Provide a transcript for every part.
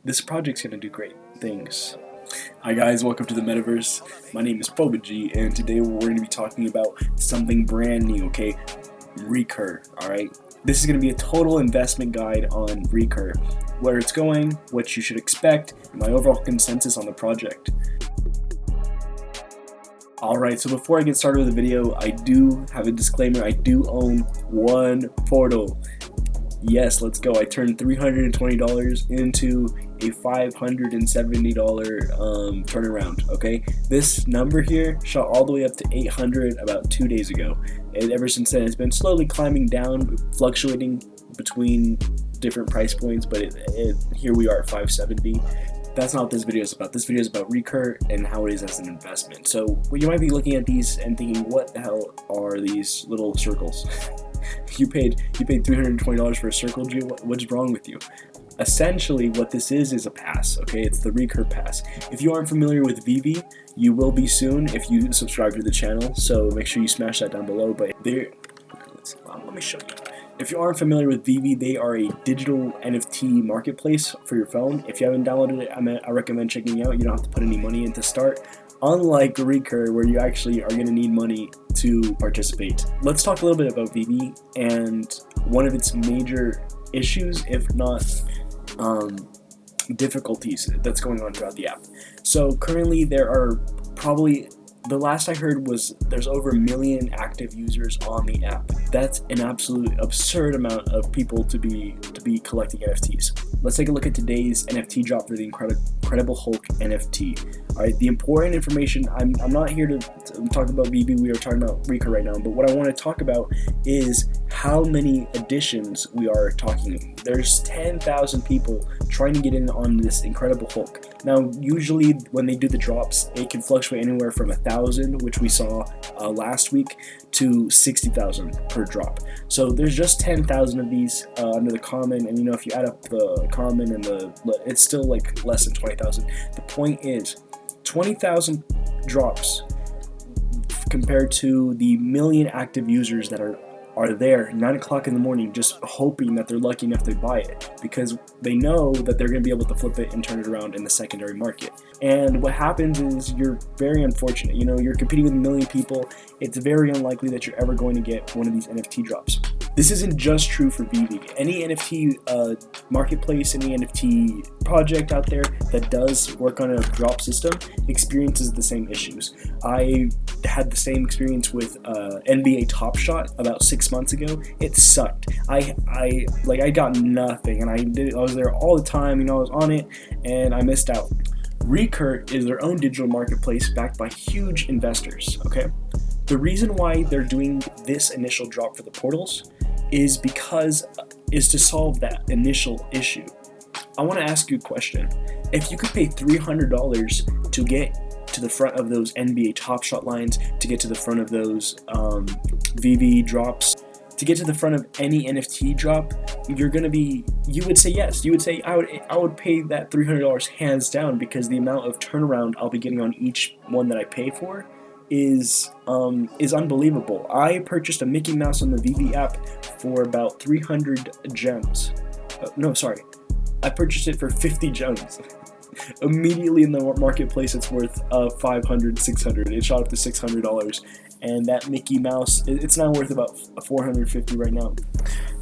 this project's gonna do great things. Hi guys, welcome to the metaverse. My name is Poba.G, and today we're going to be talking about something brand new, okay? Recur, alright? This is going to be a total investment guide on Recur, where it's going, what you should expect, and my overall consensus on the project. Alright, so before I get started with the video, I do have a disclaimer. I do own one portal. Yes, let's go. I turned $320 into a $570 turnaround, okay? This number here shot all the way up to 800 about 2 days ago. And ever since then, it's been slowly climbing down, fluctuating between different price points, but here we are at 570. That's not what this video is about. This video is about Recur and how it is as an investment. So you might be looking at these and thinking, what the hell are these little circles? You paid $320 for a circle, G. What's wrong with you? Essentially, what this is a pass. Okay, it's the Recur pass. If you aren't familiar with VV, you will be soon if you subscribe to the channel. So make sure you smash that down below. But let me show you. If you aren't familiar with VV, they are a digital NFT marketplace for your phone. If you haven't downloaded it, I recommend checking it out. You don't have to put any money in to start. Unlike Recur, where you actually are going to need money to participate. Let's talk a little bit about VV and one of its major issues, if not difficulties, that's going on throughout the app. So currently there are probably, the last I heard was there's over 1 million active users on the app. That's an absolute absurd amount of people to be collecting NFTs. Let's take a look at today's NFT drop for the Incredible Hulk NFT. Alright, the important information, I'm not here to talk about VV, we are talking about Recur right now, but what I want to talk about is how many additions we are talking. There's 10,000 people trying to get in on this Incredible Hulk. Now, usually when they do the drops, it can fluctuate anywhere from 1,000, which we saw last week, to 60,000 per drop. So there's just 10,000 of these under the common, and if you add up the common and it's still like less than 20,000. The point is, 20,000 drops compared to the 1 million active users that are there 9 o'clock in the morning just hoping that they're lucky enough to buy it, because they know that they're going to be able to flip it and turn it around in the secondary market. And what happens is you're very unfortunate. You're competing with 1 million people. It's very unlikely that you're ever going to get one of these NFT drops. This isn't just true for VV. Any NFT marketplace, any NFT project out there that does work on a drop system experiences the same issues. I had the same experience with NBA Top Shot about 6 months ago. It sucked. I got nothing, and I was there all the time. I was on it, and I missed out. Recur is their own digital marketplace backed by huge investors. Okay, the reason why they're doing this initial drop for the portals is to solve that initial issue. I want to ask you a question. If you could pay $300 to get to the front of those NBA Top Shot lines, to get to the front of those VV drops, to get to the front of any NFT drop, you would say yes. You would say I would pay that $300 hands down, because the amount of turnaround I'll be getting on each one that I pay for is unbelievable. I purchased a Mickey Mouse on the VV app for about 300 gems. I purchased it for 50 gems. Immediately in the marketplace, it's worth 500, 600. It shot up to $600, and that Mickey Mouse, it's now worth about 450 right now.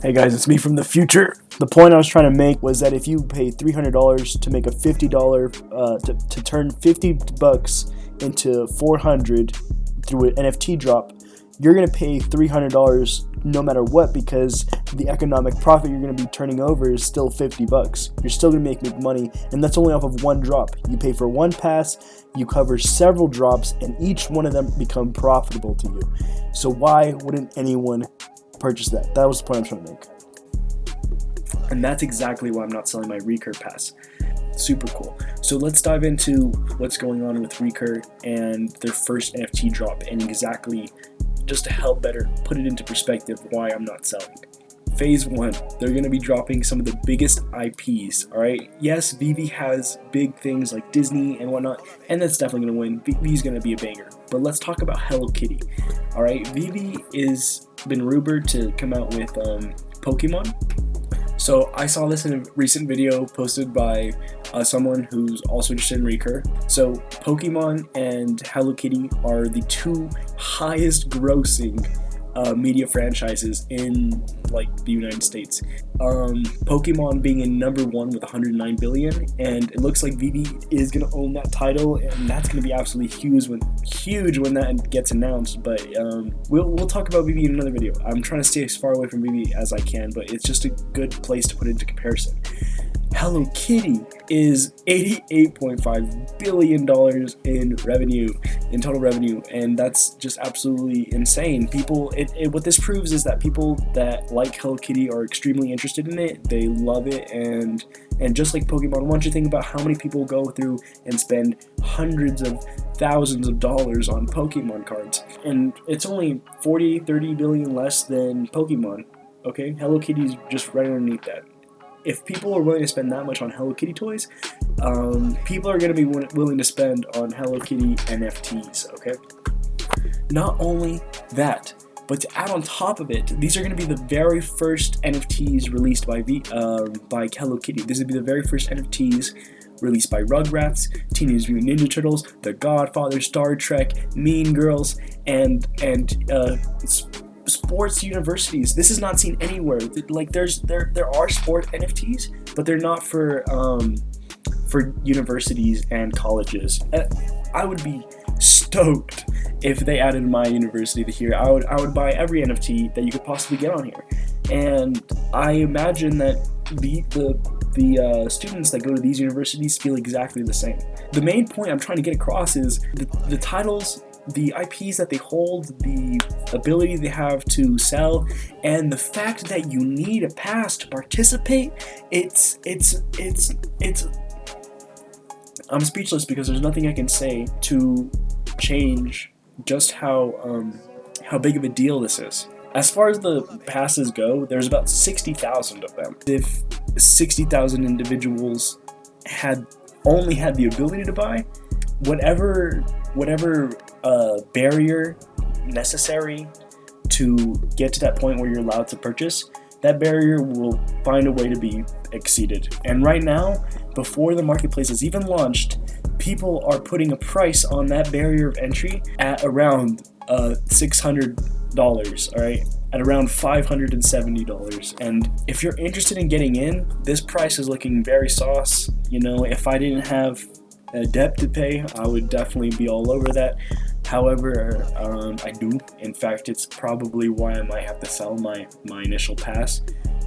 Hey guys, it's me from the future. The point I was trying to make was that if you pay $300 to make a $50 to turn $50 into 400 through an NFT drop, you're going to pay $300 no matter what, because the economic profit you're going to be turning over is still $50. You're still going to make money, and that's only off of one drop. You pay for one pass, you cover several drops, and each one of them become profitable to you. So why wouldn't anyone purchase that? That was the point I'm trying to make. And that's exactly why I'm not selling my Recur pass. Super cool. So let's dive into what's going on with Recur and their first NFT drop, and exactly, just to help better put it into perspective, why I'm not selling. Phase 1, they're going to be dropping some of the biggest IPs, alright? Yes, VV has big things like Disney and whatnot, and that's definitely going to win. VV's going to be a banger. But let's talk about Hello Kitty, alright? VV is been rumored to come out with Pokemon. So I saw this in a recent video posted by someone who's also interested in Recur. So Pokemon and Hello Kitty are the two highest grossing media franchises in like the United States. Pokemon being in number one with 109 billion, and it looks like Vivi is gonna own that title, and that's gonna be absolutely huge when that gets announced. But we'll talk about Vivi in another video. I'm trying to stay as far away from Vivi as I can, but it's just a good place to put it into comparison. Hello Kitty is $88.5 billion in total revenue, and that's just absolutely insane. What this proves is that people that like Hello Kitty are extremely interested in it. They love it, and just like Pokemon, why don't you think about how many people go through and spend hundreds of thousands of dollars on Pokemon cards, and it's only 30 billion less than Pokemon. Okay, Hello Kitty's just right underneath that. If people are willing to spend that much on Hello Kitty toys, people are going to be willing to spend on Hello Kitty NFTs, okay? Not only that, but to add on top of it, these are going to be the very first NFTs released by Hello Kitty. This will be the very first NFTs released by Rugrats, Teenage Mutant Ninja Turtles, The Godfather, Star Trek, Mean Girls, and sports universities. This is not seen anywhere. Like there are sport NFTs, but they're not for universities and colleges. I would be stoked if they added my university to here. I would buy every NFT that you could possibly get on here, and I imagine that the students that go to these universities feel exactly the same. The main point I'm trying to get across is the titles, the IPs that they hold, the ability they have to sell, and the fact that you need a pass to participate. I'm speechless because there's nothing I can say to change just how big of a deal this is. As far as the passes go, there's about 60,000 of them. If 60,000 individuals only had the ability to buy, whatever barrier necessary to get to that point where you're allowed to purchase, that barrier will find a way to be exceeded. And right now, before the marketplace is even launched, people are putting a price on that barrier of entry at around $600, all right? At around $570. And if you're interested in getting in, this price is looking very sauce. You know, if I didn't have a debt to pay, I would definitely be all over that. However, I do. In fact, it's probably why I might have to sell my initial pass.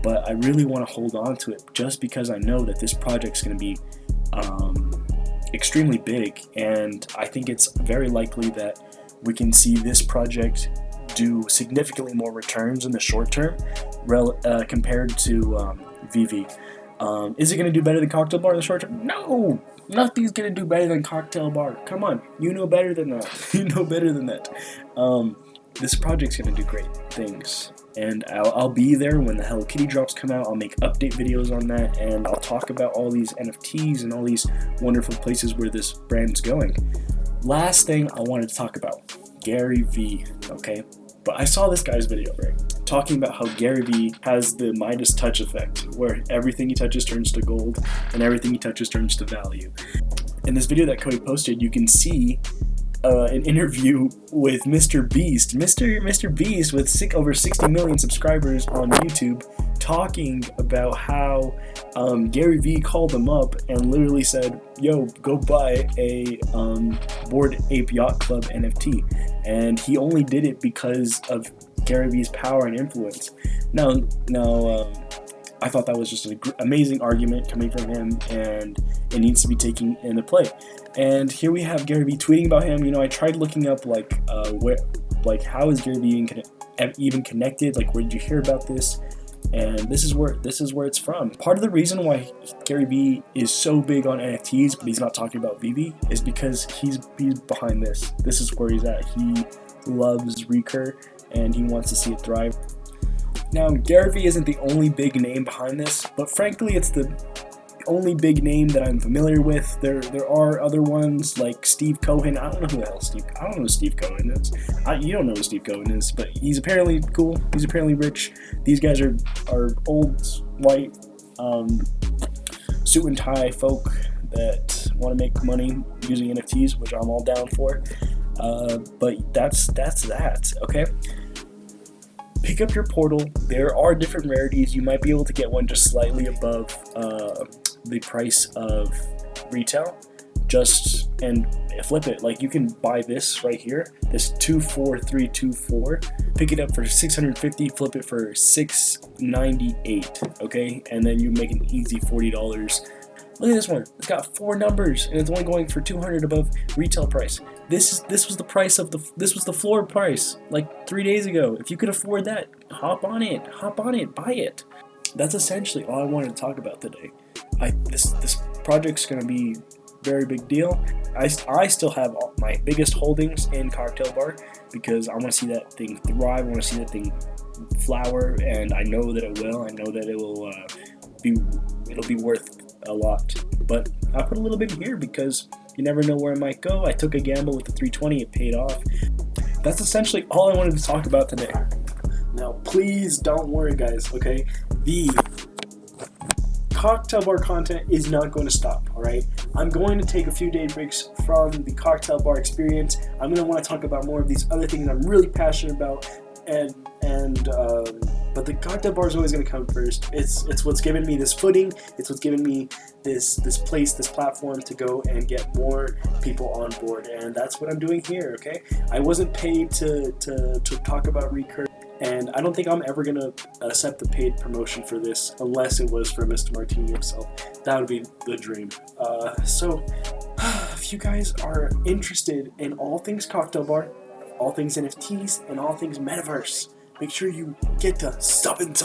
But I really want to hold on to it just because I know that this project's going to be extremely big, and I think it's very likely that we can see this project do significantly more returns in the short term compared to Vivi. Is it going to do better than Cocktail Bar in the short term? No! Nothing's going to do better than Cocktail Bar. Come on, you know better than that. You know better than that. This project's going to do great things, and I'll be there when the Hello Kitty drops come out. I'll make update videos on that, and I'll talk about all these NFTs and all these wonderful places where this brand's going. Last thing I wanted to talk about, Gary Vee, okay? But I saw this guy's video, right? Talking about how Gary Vee has the Midas touch effect, where everything he touches turns to gold, and everything he touches turns to value. In this video that Cody posted, you can see an interview with Mr. Beast. Mr. Beast with over 60 million subscribers on YouTube, talking about how Gary Vee called him up and literally said, yo, go buy a Bored Ape Yacht Club NFT. And he only did it because of Gary Vee's power and influence. Now, I thought that was just an amazing argument coming from him, and it needs to be taken into play. And here we have Gary Vee tweeting about him. You know, I tried looking up how is Gary Vee even connected? Like, where did you hear about this? And this is where it's from. Part of the reason why Gary Vee is so big on NFTs, but he's not talking about Vivi, is because he's behind this. This is where he's at. He loves Recur, and he wants to see it thrive. Now, Gary Vee isn't the only big name behind this, but frankly, it's the only big name that I'm familiar with. There are other ones like Steve Cohen. I don't know who the hell I don't know who Steve Cohen is. You don't know who Steve Cohen is, but he's apparently cool. He's apparently rich. These guys are old white suit and tie folk that want to make money using NFTs, which I'm all down for. But that's that. Okay. Pick up your portal. There are different rarities. You might be able to get one just slightly above the price of retail. And flip it. Like, you can buy this right here, this 24324. Pick it up for 650. Flip it for 698. Okay, and then you make an easy $40. Look at this one. It's got 4 numbers, and it's only going for 200 above retail price. This was the price of this was the floor price like 3 days ago. If you could afford that, hop on it, buy it. That's essentially all I wanted to talk about today. This project's gonna be very big deal. I still have my biggest holdings in Cocktail Bar because I want to see that thing thrive. I want to see that thing flower, and I know that it will. I know that it'll be worth a lot. But I put a little bit here because you never know where it might go. I took a gamble with the 320. It paid off. That's essentially all I wanted to talk about today. Now, please don't worry, guys, okay? The Cocktail Bar content is not going to stop, all right? I'm going to take a few day breaks from the Cocktail Bar experience. I'm going to want to talk about more of these other things I'm really passionate about, but the Cocktail Bar is always going to come first. It's what's given me this footing. It's what's given me this place, this platform to go and get more people on board, and that's what I'm doing here. Okay, I wasn't paid to talk about Recur, and I don't think I'm ever gonna accept a paid promotion for this unless it was for Mr. Martini himself. That would be the dream. So if you guys are interested in all things Cocktail Bar, all things NFTs, and all things Metaverse, make sure you get to subbing.